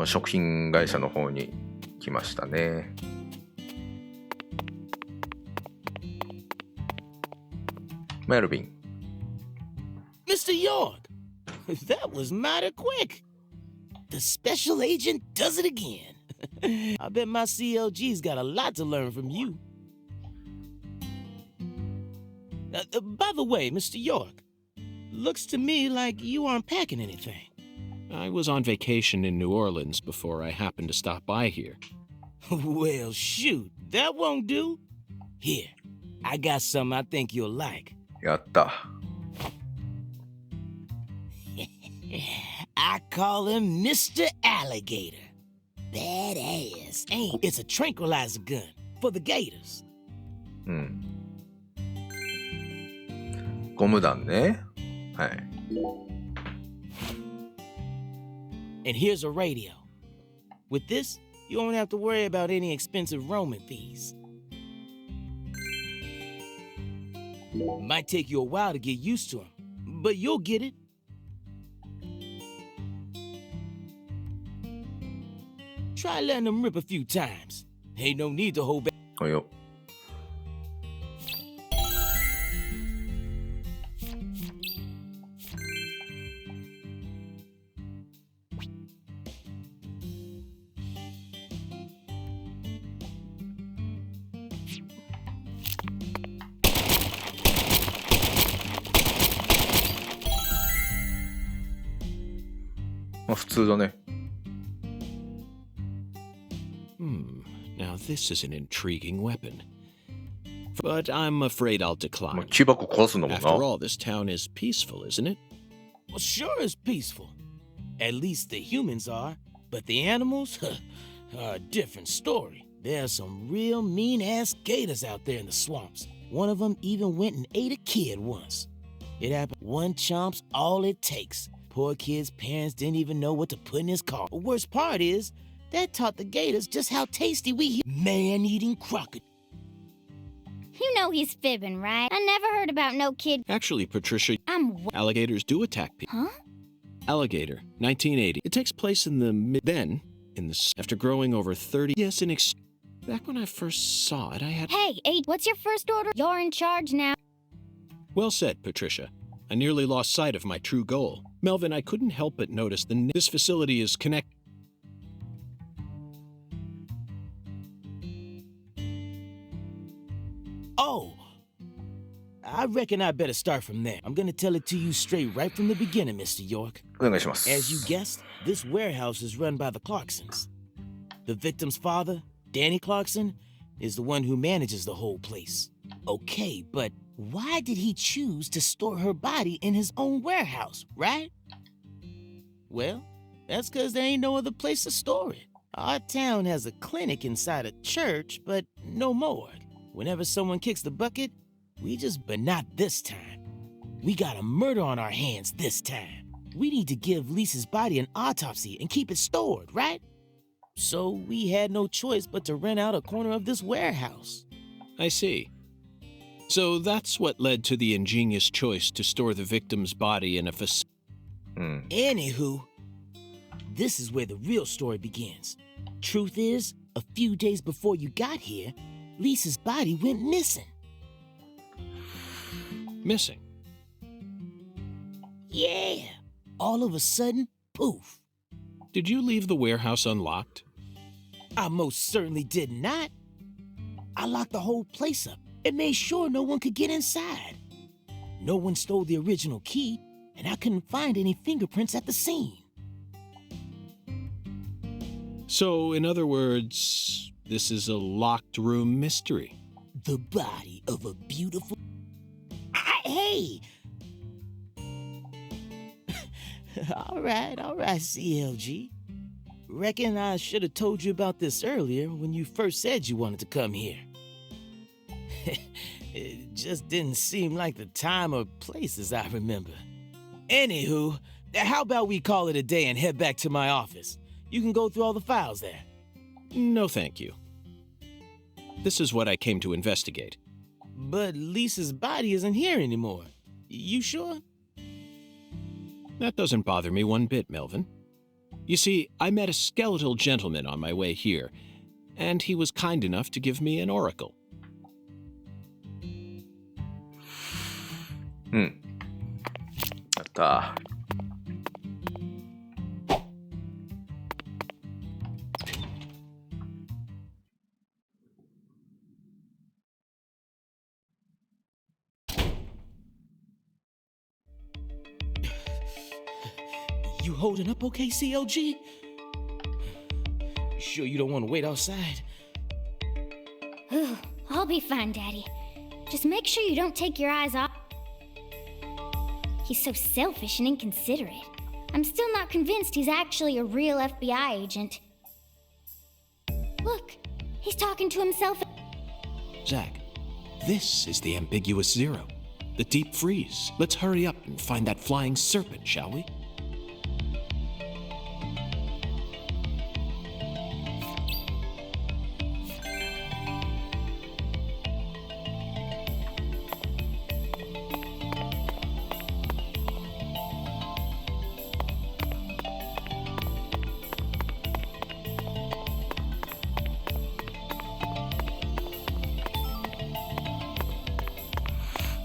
食品会社の方に来ましたね。メルビン。Mr. York, that was mighty quick. The special agent does it again. I bet my CLG's got a lot to learn from you. By the way, Mr. York, looks to me like you aren't packing anything. I was on vacation in New Orleans before I happened to stop by here. Well, shoot, that won't do. Here, I got something I think you'll like. やった。I call him Mr. Alligator. Badass. Ain't it's a tranquilizer gun for the gators. うん。ゴム弾ね。はい。And here's a radio. With this, you won't have to worry about any expensive roaming fees. Might take you a while to get used to them, but you'll get it. Try letting them rip a few times. Ain't no need to hold back. およ。まあ普通だね。Now this is an intriguing weapon. But I'm afraid I'll まあ decline. 木箱壊すんだもん After な。 all, this town is peaceful, isn't it? Well, sure it's peaceful. At least the humans are. But the animals are a different story. There's some real mean-ass gators out there in the swamps. One of them even went and ate a kid once. It happened. One chomp's all it takes. Poor kid's parents didn't even know what to put in his car. The worst part is, that taught the gators just how tasty we man-eating crocodile. You know he's fibbing, right? I never heard about no kid. Actually, Patricia, I'm alligators do attack people. Huh? Alligator, 1980. It takes place in the after growing over 30. Yes, back when I first saw it, I had. Hey, what's your first order? You're in charge now. Well said, Patricia. I nearly lost sight of my true goal. Melvin, I couldn't help but notice this facility is connected. Oh, I reckon I better start from there. I'm gonna tell it to you straight right from the beginning, Mr. York. お願いします。 As you guessed, this warehouse is run by the Clarksons. The victim's father, Danny Clarkson, is the one who manages the whole place. Okay, but why did he choose to store her body in his own warehouse, right? Well, that's because there ain't no other place to store it. Our town has a clinic inside a church, but no morgue. Whenever someone kicks the bucket, but not this time. We got a murder on our hands this time. We need to give Lisa's body an autopsy and keep it stored, right? So we had no choice but to rent out a corner of this warehouse. I see. So that's what led to the ingenious choice to store the victim's body in a facility. Anywho, this is where the real story begins. Truth is, a few days before you got here, Lisa's body went missing. Missing? Yeah. All of a sudden, poof. Did you leave the warehouse unlocked? I most certainly did not. I locked the whole place up and made sure no one could get inside. No one stole the original key, and I couldn't find any fingerprints at the scene. So, in other words, this is a locked room mystery. The body of a beautiful... Hey! All right, CLG. Reckon I should have told you about this earlier when you first said you wanted to come here. It just didn't seem like the time or place as I remember. Anywho, how about we call it a day and head back to my office? You can go through all the files there. No, thank you. This is what I came to investigate. But Lisa's body isn't here anymore. You sure? That doesn't bother me one bit, Melvin. You see, I met a skeletal gentleman on my way here, and he was kind enough to give me an oracle. うん。やったー。You holding up okay, CLG? Sure you don't want to wait outside? I'll be fine, Daddy. Just make sure you don't take your eyes off. He's so selfish and inconsiderate. I'm still not convinced he's actually a real FBI agent. Look, he's talking to himself. Zach, this is the ambiguous zero. The deep freeze. Let's hurry up and find that flying serpent, shall we?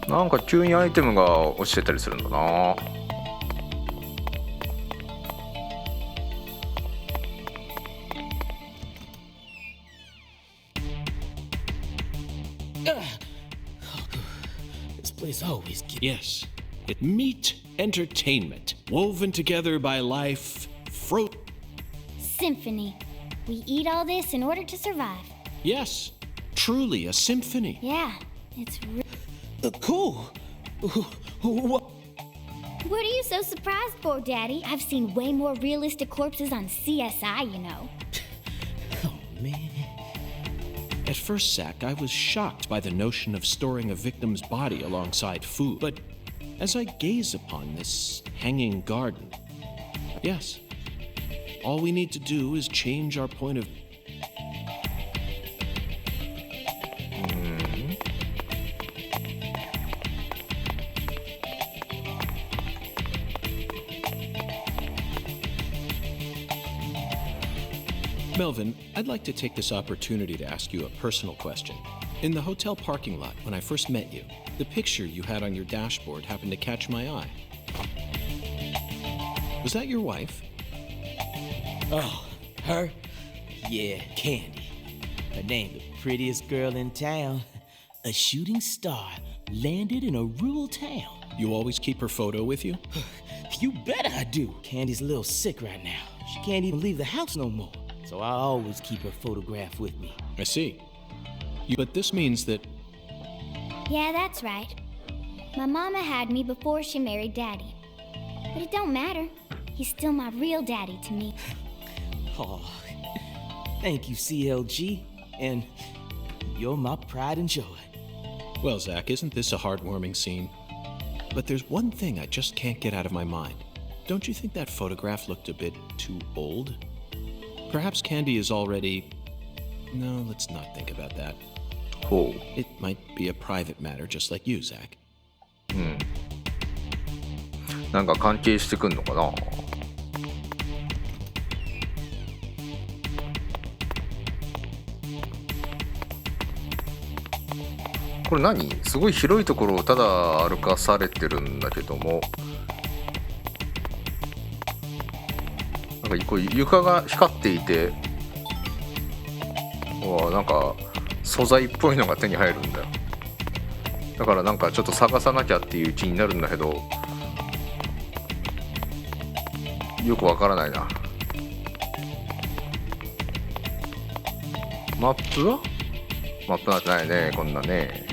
なんか急にアイテムが落ちてたりするんだな。This place always gets... Yes, it meat entertainment, woven together by life, Symphony. We eat all this in order to survive. Yes, truly a symphony. Yeah, it's Cool. What? What are you so surprised for, Daddy? I've seen way more realistic corpses on CSI, you know. Oh, man. At first, Zach, I was shocked by the notion of storing a victim's body alongside food. But as I gaze upon this hanging garden, yes, all we need to do is change our point of Melvin, I'd like to take this opportunity to ask you a personal question. In the hotel parking lot, when I first met you, the picture you had on your dashboard happened to catch my eye. Was that your wife? Oh, her? Yeah, Candy. Her name, the prettiest girl in town. A shooting star landed in a rural town. You always keep her photo with you? You bet I do. Candy's a little sick right now. She can't even leave the house no more. So I always keep her photograph with me. I see. But this means that... Yeah, that's right. My mama had me before she married Daddy. But it don't matter. He's still my real daddy to me. Oh, thank you, CLG. And you're my pride and joy. Well, Zach, isn't this a heartwarming scene? But there's one thing I just can't get out of my mind. Don't you think that photograph looked a bit too old? Perhaps Candy is already... No, let's not think about that. Oh. It might be a private matter, just like you, Zach. うん。なんか関係してくんのかな。これ何？すごい広いところをただ歩かされてるんだけども、なんかこう床が光っていて、なんか素材っぽいのが手に入るんだよ。だからなんかちょっと探さなきゃっていう気になるんだけど、よくわからないな。マップは？マップなんてないね、こんなね。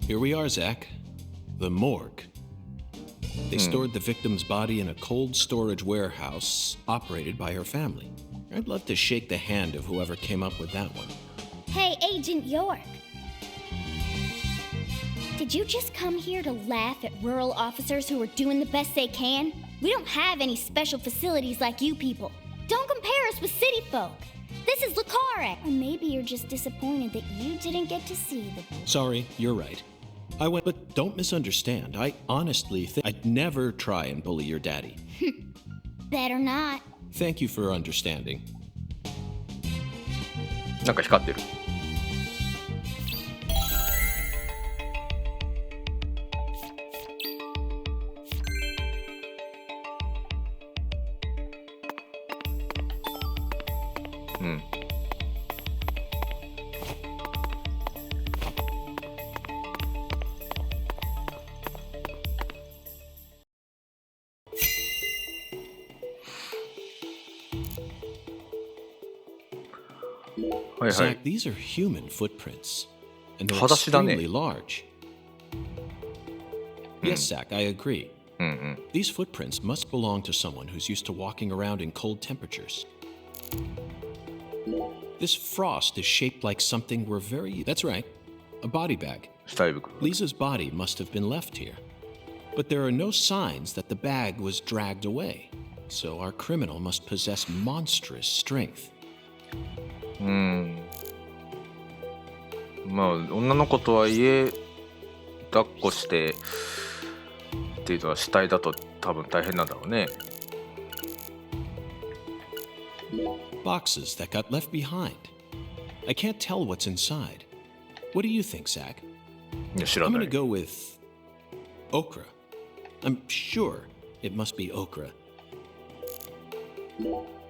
Here we are, Zach. The morgue. They stored the victim's body in a cold storage warehouse operated by her family. I'd love to shake the hand of whoever came up with that one. Hey, Agent York. Did you just come here to laugh at rural officers who are doing the best they can? We don't have any special facilities like you people. Don't compare us with city folk. This is Lucaret. Or maybe you're just disappointed that you didn't get to see the... Sorry, you're right. I went, but don't misunderstand. I honestly think I'd never try and bully your daddy. Better not. Thank you for understanding. なんか光ってる。うん。はいはい。 Zach, these are human footprints, and they're 裸足だね。 extremely large. Yes, Zach, I agree. うんうん。 These footprints must belong to someone who's used to walking around in cold temperatures. This frost is shaped like something we're very... That's right, a body bag. 下胃袋。 Lisa's body must have been left here. But there are no signs that the bag was dragged away. So our criminal must possess monstrous strength. まあ女の子とはいえ抱っこしてっていうのは死体だと多分大変なんだろうね。 Boxes that got left behind. I can't tell what's inside. What do you think, Zach? いや知ら I'm な gonna い。 go with okra. I'm sure it must be okra.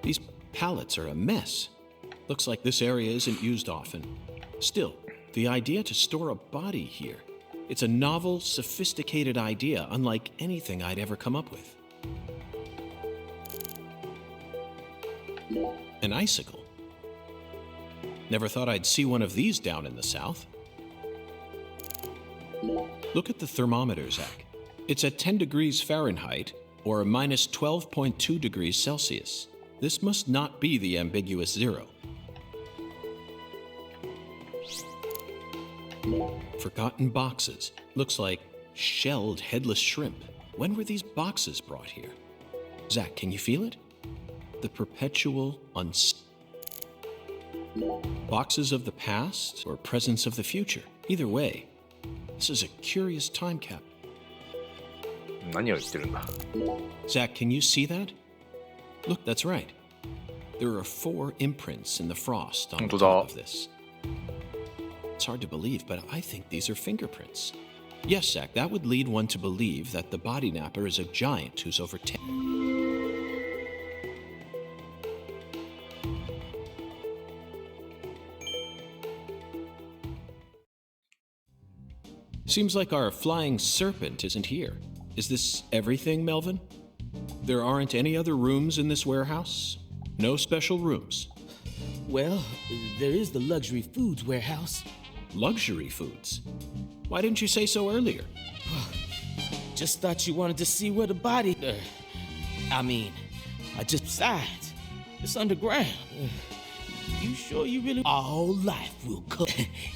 These pallets are a mess. Looks like this area isn't used often. Still, the idea to store a body here. It's a novel, sophisticated idea unlike anything I'd ever come up with. An icicle. Never thought I'd see one of these down in the south. Look at the thermometer, Zach. It's at 10 degrees Fahrenheit or minus 12.2 degrees Celsius. This must not be the ambiguous zero. Forgotten boxes. Looks like shelled headless shrimp. When were these boxes brought here? Zach, can you feel it? The perpetual boxes of the past or presence of the future. Either way, this is a curious time cap. 何を言ってるんだ。 Zach, can you see that? Look, that's right. There are 4 imprints in the frost on the top of this. It's hard to believe, but I think these are fingerprints. Yes, Zach, that would lead one to believe that the body napper is a giant who's over 10. Seems like our flying serpent isn't here. Is this everything, Melvin? There aren't any other rooms in this warehouse? No special rooms? Well, there is the luxury foods warehouse. Luxury foods? Why didn't you say so earlier? Just thought you wanted to see where the body... Besides, it's underground. You sure you really... All life will come.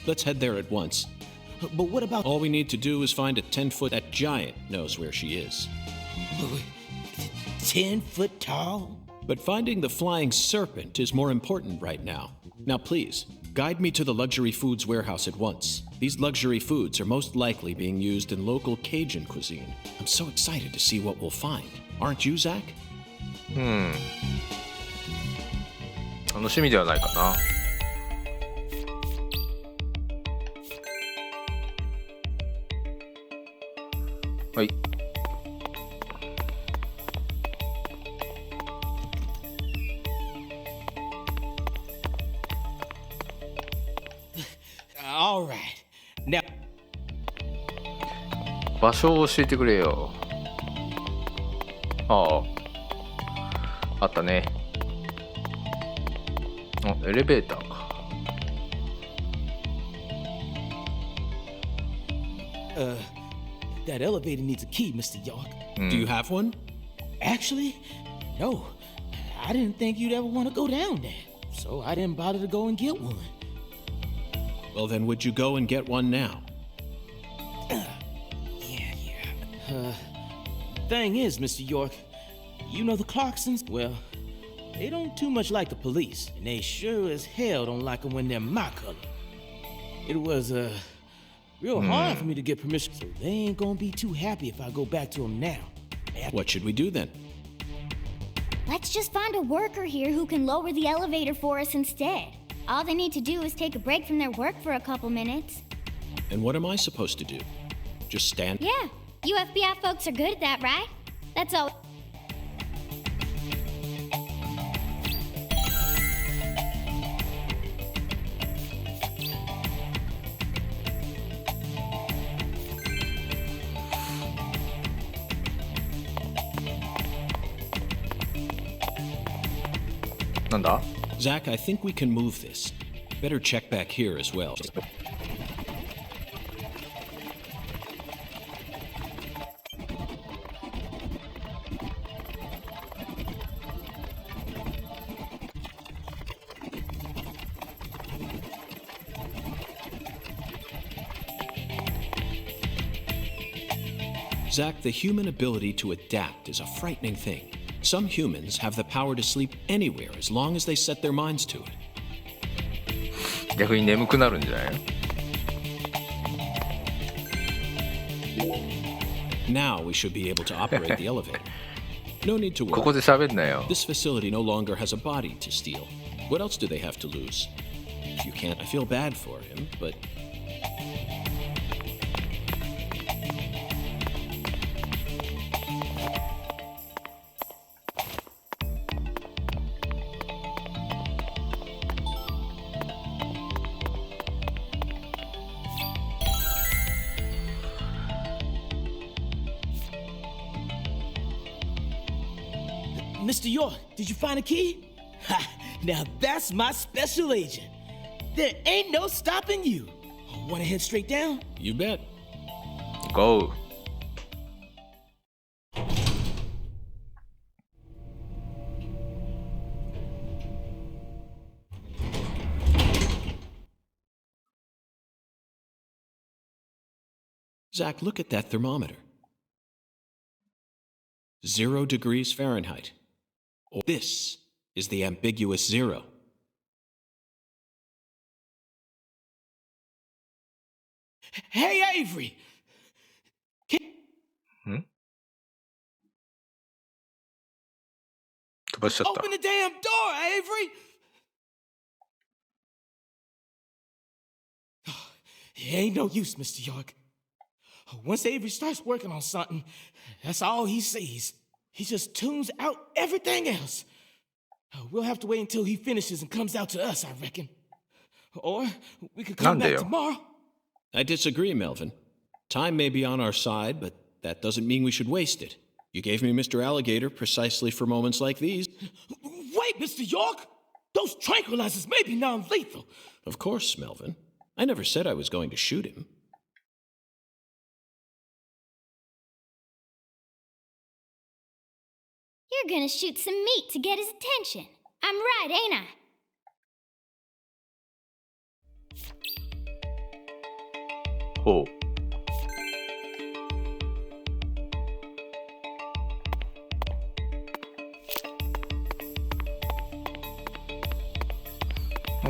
Let's head there at once. But what about... All we need to do is find a 10-foot... That giant knows where she is. 10 foot tall? But finding the flying serpent is more important right now. Now please, guide me to the luxury foods warehouse at once. These luxury foods are most likely being used in local Cajun cuisine. I'm so excited to see what we'll find. Aren't you, Zach? 楽しみではないかな。はい。All right. Now... 場所を教えてくれよ。ああ。あったね。あ、エレベーターか。That elevator needs a key, Mr. York. Do you have one? Actually, no. I didn't think you'd ever want to go down there, so I didn't bother to go and get one. Well, then would you go and get one now? Thing is, Mr. York, you know the Clarksons? Well, they don't too much like the police, and they sure as hell don't like them when they're my color. It was, real hard for me to get permission, so they ain't gonna be too happy if I go back to them now. What should we do then? Let's just find a worker here who can lower the elevator for us instead. All they need to do is take a break from their work for a couple minutes. And what am I supposed to do? Just stand? Yeah, you FBI folks are good at that, right? That's all. Zach, I think we can move this. Better check back here as well. Zach, the human ability to adapt is a frightening thing. Some humans have the power to sleep anywhere as long as they set their minds to it. 逆に眠くなるんじゃないの? Now we should be able to operate the elevator. No need to ここ worry. で喋んなよ。 This facility no longer has a body to steal. What else do they have to lose? If you can't, I feel bad for him, but Mr. York, did you find a key? Ha! Now that's my special agent. There ain't no stopping you. Want to head straight down? you bet. Go. Zach, look at that thermometer. 0 degrees Fahrenheit. Oh, this is the ambiguous 0. Hey, Avery! 飛ばしちゃった。 Open the damn door, Avery! It ain't no use, Mr. York. Once Avery starts working on something, that's all he sees. He just tunes out everything else. We'll have to wait until he finishes and comes out to us, I reckon. Or we could come back なんでよ。 tomorrow. I disagree, Melvin. Time may be on our side, but that doesn't mean we should waste it. You gave me Mr. Alligator precisely for moments like these. Wait, Mr. York! Those tranquilizers may be non-lethal. Of course, Melvin. I never said I was going to shoot him. You're gonna shoot some meat to get his attention. I'm right, ain't I? Oh.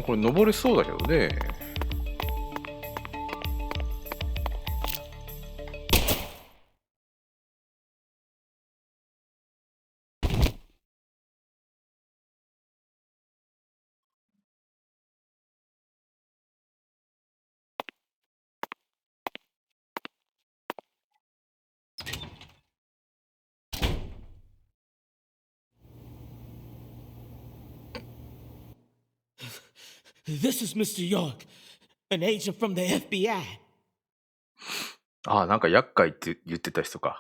これ登れそうだけどね。This is Mr. York, an agent from the FBI. ああ、なんか厄介って言ってた人か。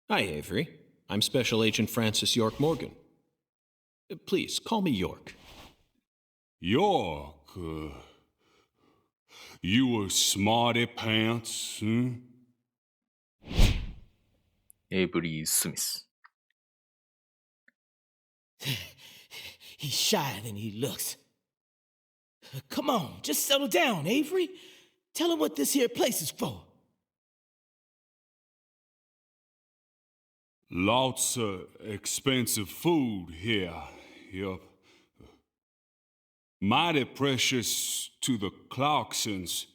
Hi, Avery. I'm Special Agent Francis York Morgan. Please, call me York. York, you a smarty pants, hmm? エイブリー・スミス。 He's shyer than he looks. Come on, just settle down, Avery. Tell him what this here place is for. Lots of expensive food here. Yup. Mighty precious to the Clarksons,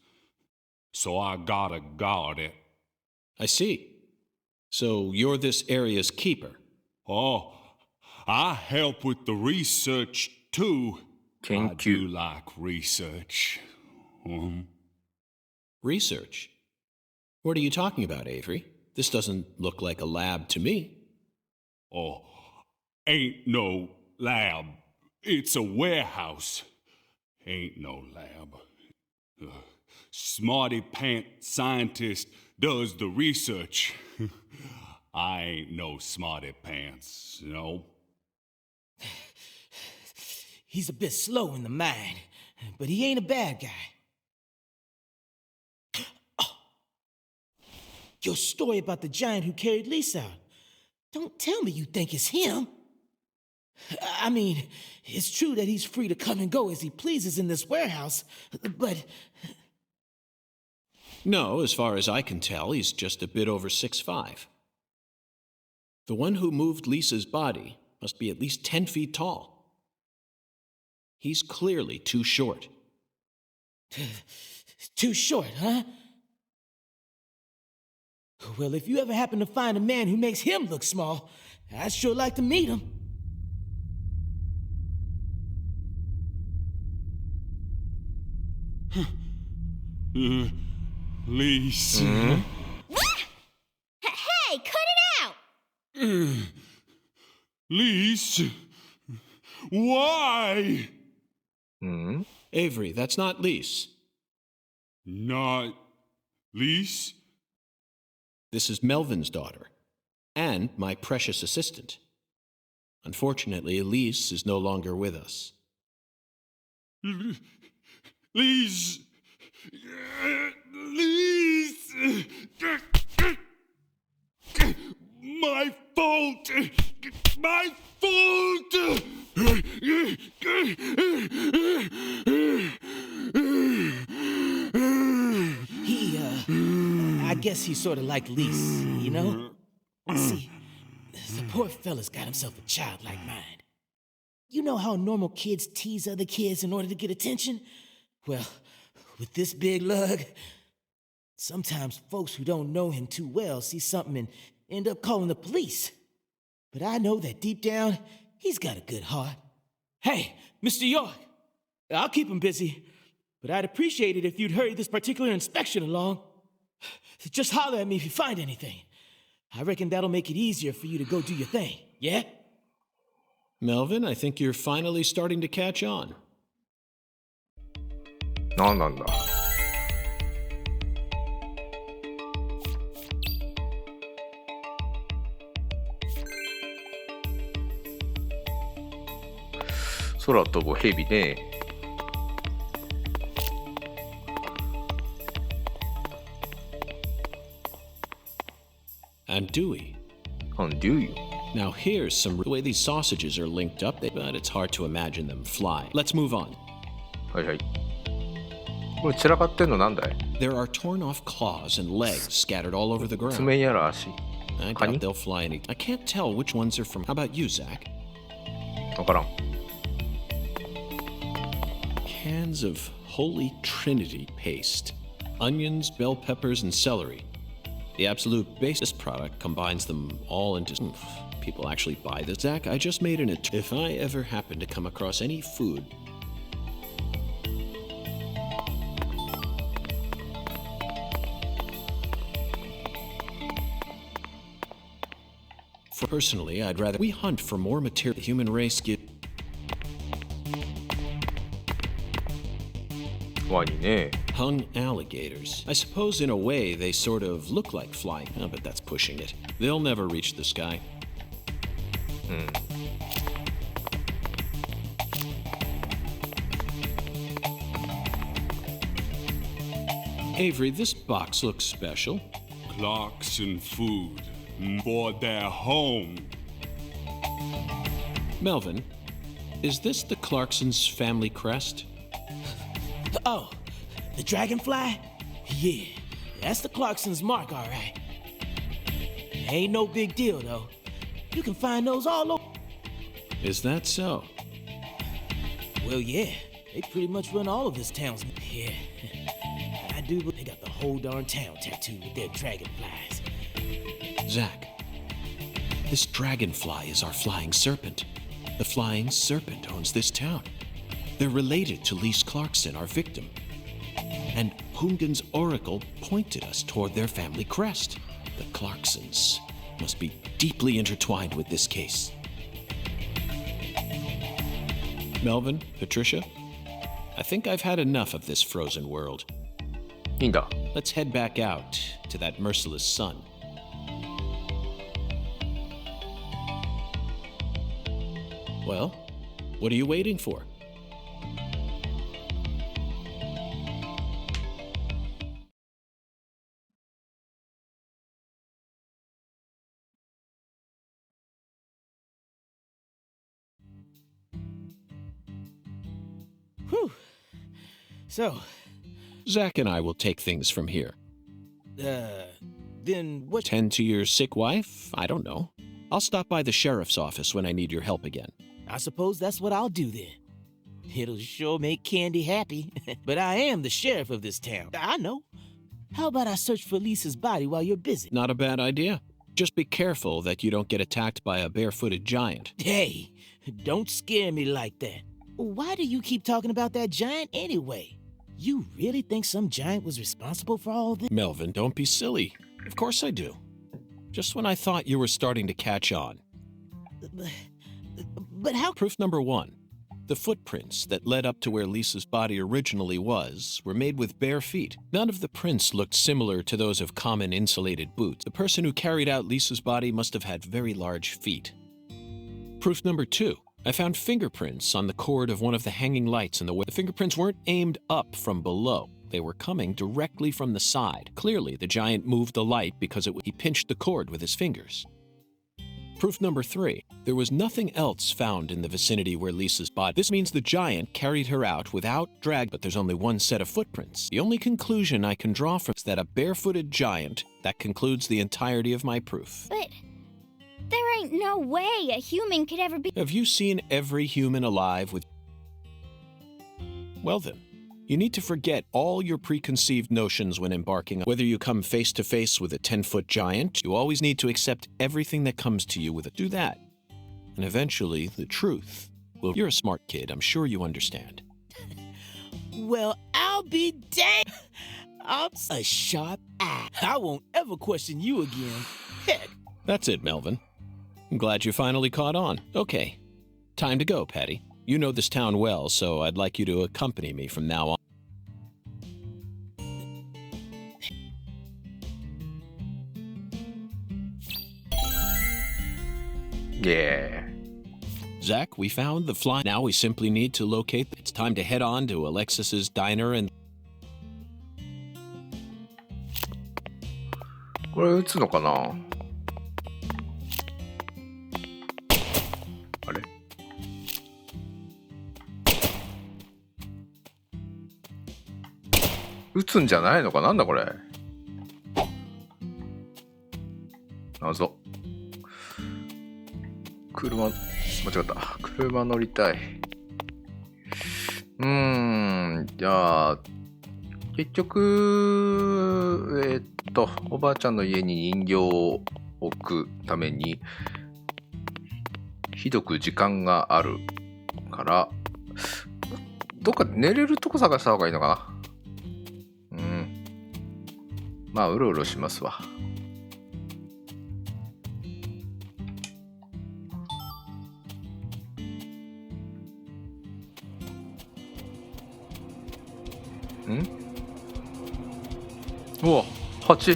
so I gotta guard it. I see. So you're this area's keeper. Oh, I help with the research too. I do like research. Research? What are you talking about, Avery? This doesn't look like a lab to me. Oh, ain't no lab. It's a warehouse. Ain't no lab. Smarty pant scientist does the research. I ain't no smarty pants, no. He's a bit slow in the mind, but he ain't a bad guy. Oh. Your story about the giant who carried Lisa out. Don't tell me you think it's him. I mean, it's true that he's free to come and go as he pleases in this warehouse, but... No, as far as I can tell, he's just a bit over 6'5". The one who moved Lisa's body must be at least 10 feet tall. He's clearly too short. Too short, huh? Well, if you ever happen to find a man who makes him look small, I'd sure like to meet him. Lisa. Hey, cut it out! Lisa. Why? Avery, that's not Lise. Not Lisa? This is Melvin's daughter, and my precious assistant. Unfortunately, Elise is no longer with us. Lisa. Lisa. My fault. My fault. I guess he's sort of like Lise, you know? See, the poor fella's got himself a childlike mind. You know how normal kids tease other kids in order to get attention? Well, with this big lug, sometimes folks who don't know him too well see something and end up calling the police. But I know that deep down, he's got a good heart. Hey, Mr. York, I'll keep him busy, but I'd appreciate it if you'd hurry this particular inspection along. Just holler at me if you find anything. I reckon that'll make it easier for you to go do your thing, yeah? Melvin, I think you're finally starting to catch on. なんなんだ。空飛ぶヘビね。And Dewey. And Dewey. Now here's some the way these sausages are linked up, but it's hard to imagine them fly. Let's move on. はいはい。これ散らかってんのなんだい？ There are torn off claws and legs scattered all over the ground. 爪やら足。 I doubt they'll fly any. I can't tell which ones are from. How about you, Zach? わからん。 Cans of Holy Trinity paste. Onions, bell peppers, and celery. The absolute basis product combines them all into... People actually buy this. Zach, I just made an... If I ever happen to come across any food... Personally, I'd rather we hunt for more material the human race get. ワニね。 Hung alligators. I suppose in a way they sort of look like flying, but that's pushing it. They'll never reach the sky. Avery, this box looks special. Clarkson food for their home. Melvin, is this the Clarksons' family crest? Oh, the dragonfly? Yeah, that's the Clarksons' mark, all right. Ain't no big deal, though. You can find those all over. Is that so? Well, yeah. They pretty much run all of this town. Yeah. I do, but they got the whole darn town tattooed with their dragonflies. Zach, this dragonfly is our flying serpent. The flying serpent owns this town. They're related to Lise Clarkson, our victim. And Hungan's oracle pointed us toward their family crest. The Clarksons must be deeply intertwined with this case. Melvin, Patricia, I think I've had enough of this frozen world. いいんだ。 Let's head back out to that merciless sun. Well, what are you waiting for? Whew. So, Zach and I will take things from here. then what? Tend to your sick wife? I don't know. I'll stop by the sheriff's office when I need your help again. I suppose that's what I'll do then. It'll sure make Candy happy. But I am the sheriff of this town. I know. How about I search for Lisa's body while you're busy? Not a bad idea. Just be careful that you don't get attacked by a barefooted giant. Hey, don't scare me like that. Why do you keep talking about that giant anyway? You really think some giant was responsible for all this? Melvin, don't be silly. Of course I do. Just when I thought you were starting to catch on. But how? Proof number 1. The footprints that led up to where Lisa's body originally was were made with bare feet. None of the prints looked similar to those of common insulated boots. The person who carried out Lisa's body must have had very large feet. Proof number 2. I found fingerprints on the cord of one of the hanging lights in the way. The fingerprints weren't aimed up from below. They were coming directly from the side. Clearly, the giant moved the light because he pinched the cord with his fingers. Proof number 3. There was nothing else found in the vicinity where Lisa's body. This means the giant carried her out without drag, but there's only one set of footprints. The only conclusion I can draw from is that a barefooted giant, that concludes the entirety of my proof. But there ain't no way a human could ever be. Have you seen every human alive with... Well then, you need to forget all your preconceived notions when embarking on... Whether you come face to face with a 10-foot giant, you always need to accept everything that comes to you with it. Do that. And eventually, the truth will... You're a smart kid, I'm sure you understand. Well, I'll be dang. I'm a sharp eye. I won't ever question you again. Heck. That's it, Melvin. I'm glad you finally caught on. Okay, time to go, Patty. You know this town well, so I'd like you to accompany me from now on. Yeah. Zach, we found the fly. Now we simply need to locate... It's time to head on to Alexis's diner and... これ撃つのかな。あれ、撃つんじゃないのか。なんだこれ。謎。車、間違った。車乗りたい。じゃあ、結局、おばあちゃんの家に人形を置くために、ひどく時間があるから、どっか寝れるとこ探した方がいいのかな。まあ、うろうろしますわ。うわ、蜂。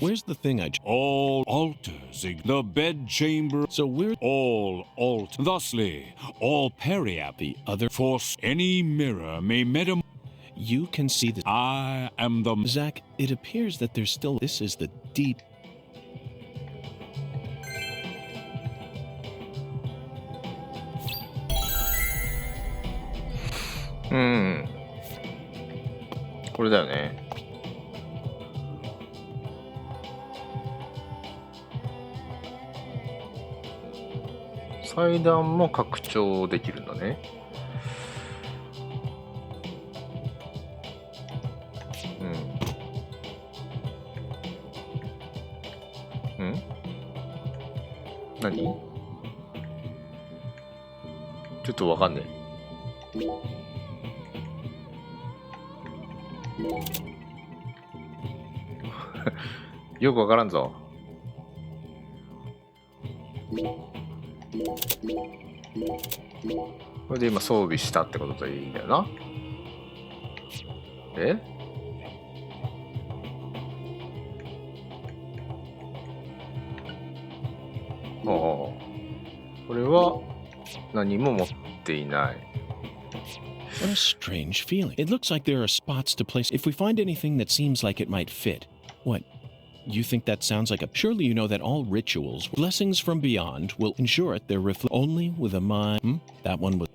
Where's the thing All altars, the bedchamber. So we're All alt. Thusly, all periap. the other... Force any mirror may metam. You can see the... I am the... Zach, it appears that there's still... This is the deep...これだよね。階段も拡張できるんだね。何？ちょっとわかんねえ。よくわからんぞ。これで今装備したってことでいいんだよな。え？ああ、これは何も持っていない。What a strange feeling. It looks like there are spots to place. If we find anything that seems like it might fit. What? You think that sounds like a... Surely you know that all rituals, blessings from beyond, will ensure it they're only with a mind... That one was...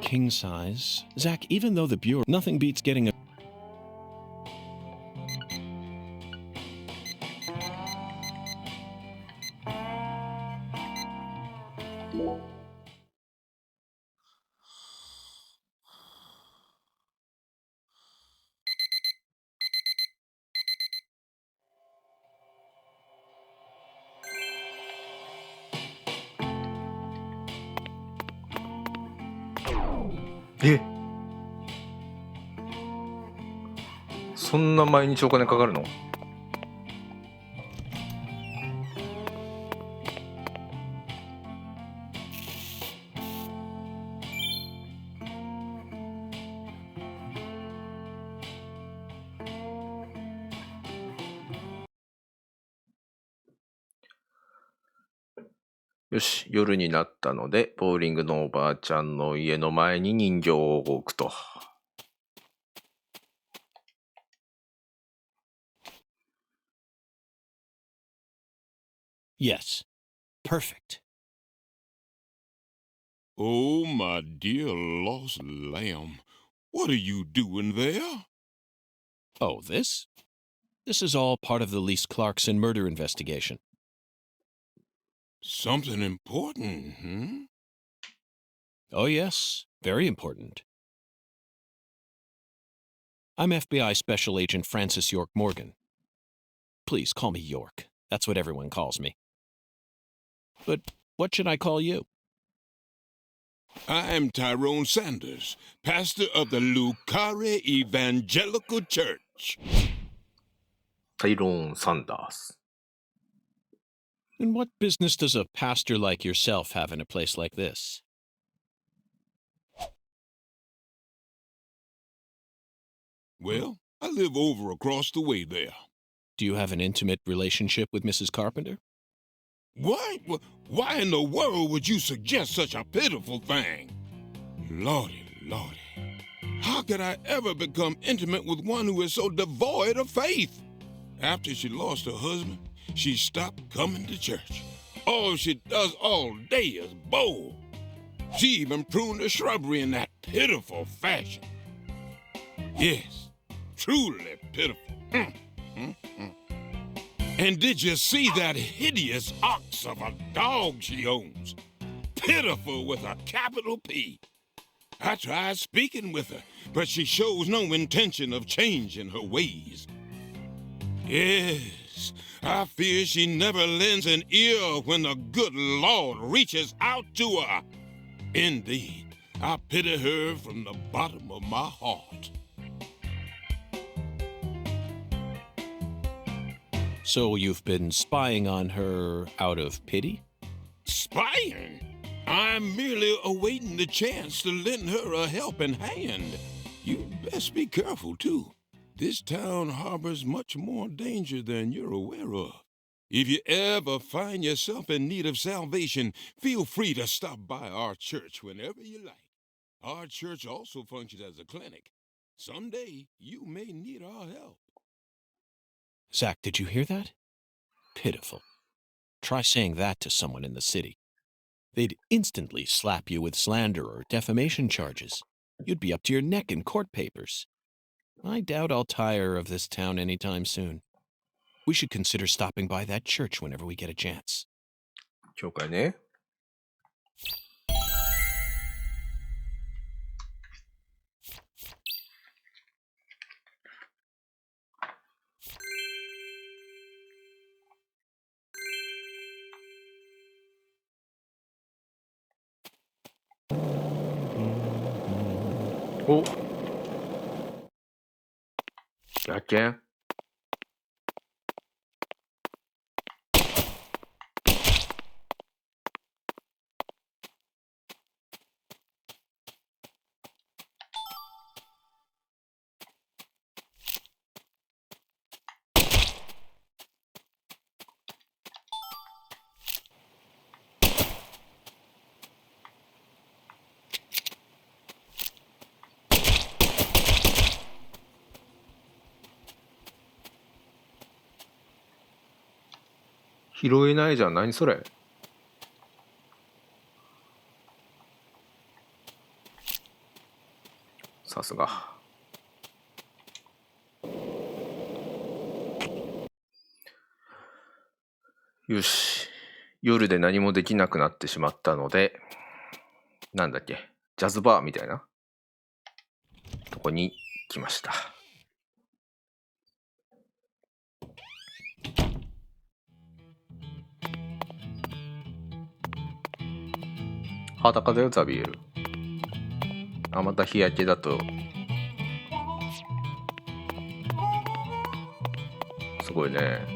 King size. Zach, even though the bureau... Nothing beats getting a...え、そんな毎日お金かかるの？よし、夜になったので、ボーリングのおばあちゃんの家の前に人形を置くと。Yes. Perfect. Oh, my dear lost lamb. What are you doing there? Oh, this? This is all part of the Lise Clarkson murder investigation. Something important, hmm? Oh, yes. Very important. I'm FBI Special Agent Francis York Morgan. Please call me York. That's what everyone calls me. But what should I call you? I'm Tyrone Sanders, pastor of the Lucare Evangelical Church. Tyrone Sanders. And what business does a pastor like yourself have in a place like this? Well, I live over across the way there. Do you have an intimate relationship with Mrs. Carpenter? What? Why in the world would you suggest such a pitiful thing? Lordy, Lordy. How could I ever become intimate with one who is so devoid of faith? After she lost her husband, she stopped coming to church. All she does all day is bowl. She even pruned the shrubbery in that pitiful fashion. Yes, truly pitiful. And did you see that hideous ox of a dog she owns? Pitiful with a capital P. I tried speaking with her, but she shows no intention of changing her ways. Yes, I fear she never lends an ear when the good Lord reaches out to her. Indeed, I pity her from the bottom of my heart. So you've been spying on her out of pity? Spying? I'm merely awaiting the chance to lend her a helping hand. You best be careful, too. This town harbors much more danger than you're aware of. If you ever find yourself in need of salvation, feel free to stop by our church whenever you like. Our church also functions as a clinic. Someday, you may need our help. Zach, did you hear that? Pitiful. Try saying that to someone in the city. They'd instantly slap you with slander or defamation charges. You'd be up to your neck in court papers. I doubt I'll tire of this town anytime soon. We should consider stopping by that church whenever we get a chance. 教会ね。お、やけん。拾えないじゃん。何それ。さすが。よし。夜で何もできなくなってしまったので、なんだっけ、ジャズバーみたいなとこに来ました。裸だよ、ザビエル。あ、また日焼けだとすごいね。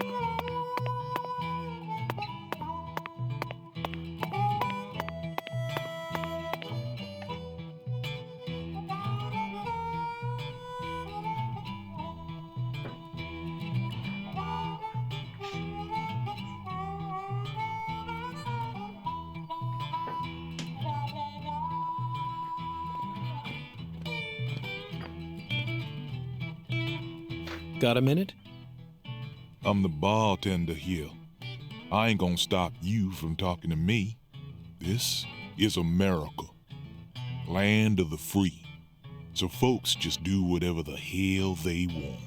Got a minute? I'm the bartender here. I ain't gonna stop you from talking to me. This is America, land of the free. So folks just do whatever the hell they want.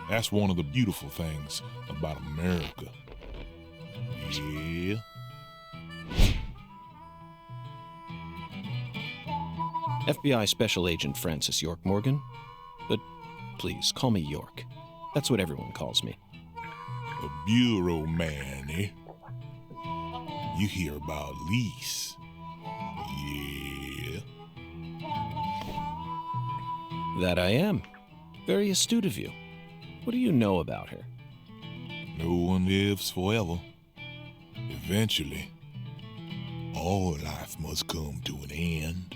That's one of the beautiful things about America. Yeah. FBI Special Agent Francis York Morgan. But please, call me York. That's what everyone calls me. A bureau man, eh? You hear about Lise. Yeah. That I am. Very astute of you. What do you know about her? No one lives forever. Eventually, all life must come to an end.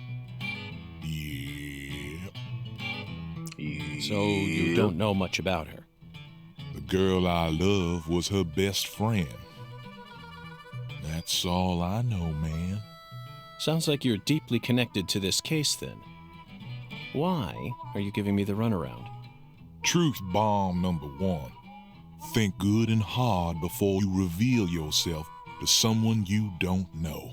Yeah. So you don't know much about her? The girl I love was her best friend. That's all I know, man. Sounds like you're deeply connected to this case, then. Why are you giving me the runaround? Truth bomb number 1. Think good and hard before you reveal yourself to someone you don't know.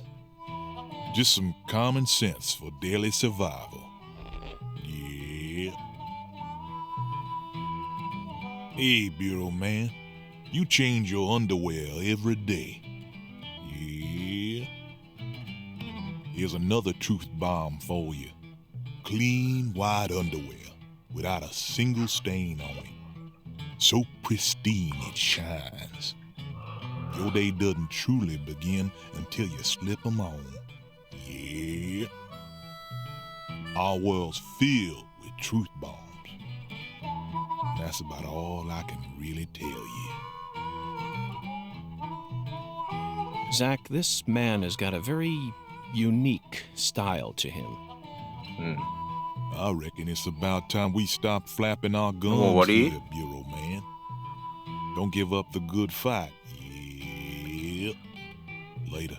Just some common sense for daily survival. Yeah. Hey, Bureau man, you change your underwear every day. Yeah. Here's another truth bomb for you. Clean, white underwear without a single stain on it. So pristine it shines. Your day doesn't truly begin until you slip them on. Yeah. Our world's filled with truth bombs. That's about all I can really tell you. Zach, this man has got a very unique style to him. うん。 I reckon it's about time we stop flapping our guns what are you- here, Bureau Man. Don't give up the good fight. Yeah. Later.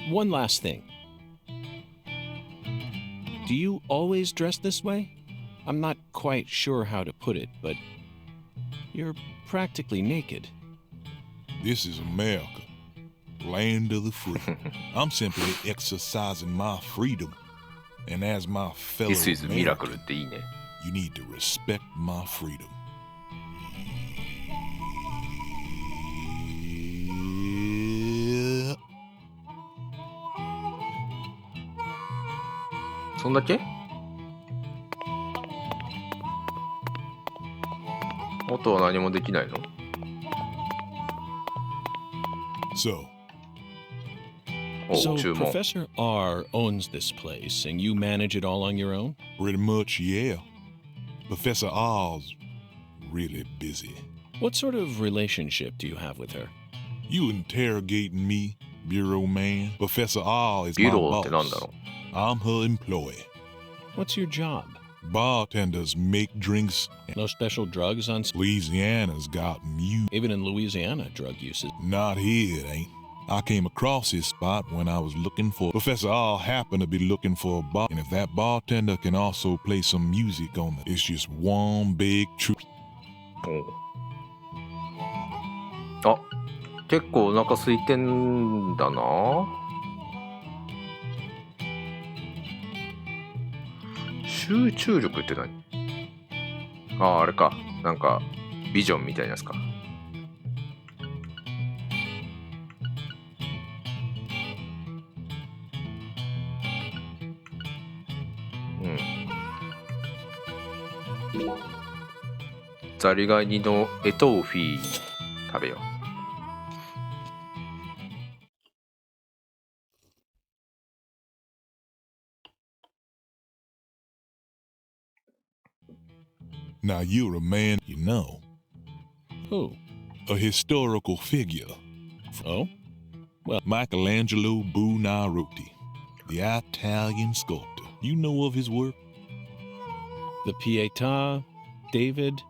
One last thing. Do you always dress this way? I'm not quite sure how to put it, but you're practically naked. This is America, land of the free. I'm simply exercising my freedom. And as my fellow This is miracle American, っていいね。 you need to respect my freedom. Yeah. そんだけ？あとは何もできないの？ So, おう、 So 注文。 Professor R owns this place, and you manage it all on your own? pretty much, yeah. Professor R's really busy. What sort of relationship do you have with her? You interrogating me, Bureau Man? Professor R is my ビュローってなんだ boss. ろ I'm her employee. What's your job? Bartenders make drinks. No special drugs on... Louisiana's got mu. Even in Louisiana, drug use is... Not here, it ain't. I came across this spot when I was looking for... Professor R happened to be looking for a bar. And if that bartender can also play some music on it, it's just one big truth. う。おう。あ、結構お腹空いてんだな。集中力って何？ああ、あれか。なんか、ビジョンみたいなやつか。うん。ザリガニのエトーフィー食べよう。Now you're a man, you know. Who? A historical figure. Oh? Michelangelo Buonarroti, the Italian sculptor. You know of his work? The Pietà, David,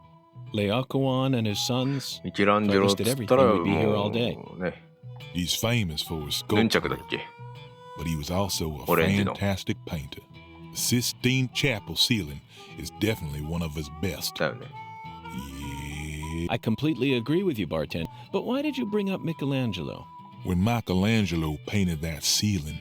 Laocoon and his sons. ミケランジェロっつったら If I listed everything, we'd be here all も day. うね、 He's famous for his ヌンチャ sculpture, クだっけ？ but he was also a Orange, no. fantastic painter. The Sistine Chapel ceiling is definitely one of his best. だよね。 Yeah. I completely agree with you, Bartend. But why did you bring up Michelangelo? When Michelangelo painted that ceiling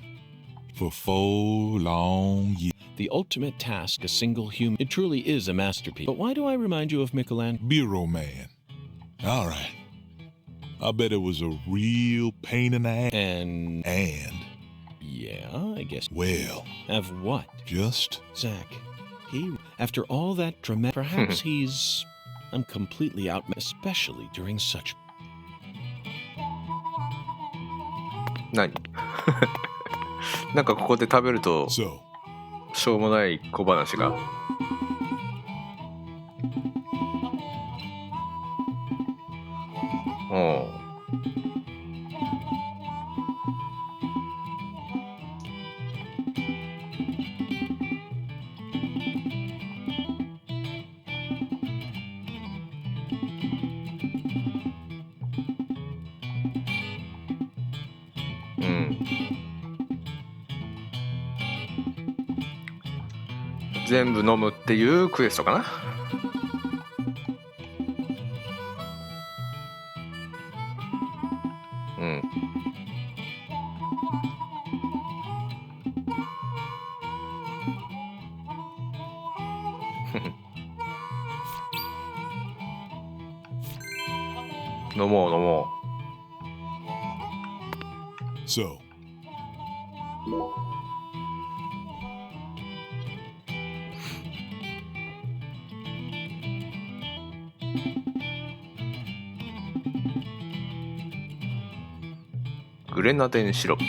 for 4 long years. The ultimate task a single human... It truly is a masterpiece. But why do I remind you of Michelangelo? Bureau Man. All right. I bet it was a real pain in the ass. And... And, Yeah, I guess... well, Have what? just Zach, he... After all that dramatic... Perhaps he's... I'm completely out... Especially during such... 何？なんかここで食べると so. しょうもない小話が。おう。うん。全部飲むっていうクエストかな。うん。飲もう飲も So. う。グレナデンシロップ。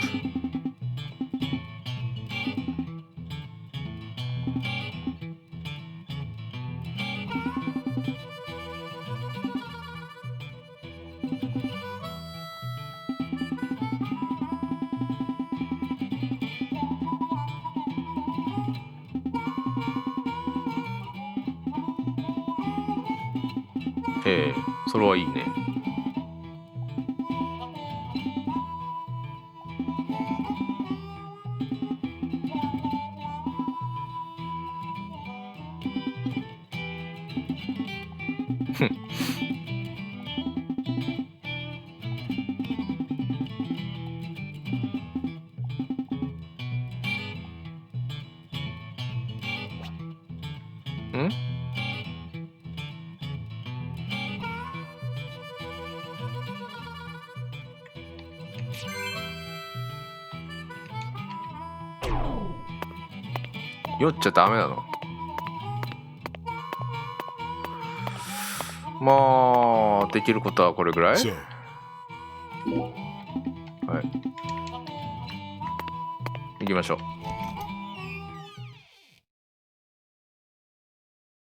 へえ、それはいいね。ふん。ん？酔っちゃダメなの？まあできることはこれぐらい。 So, はい、行きましょう。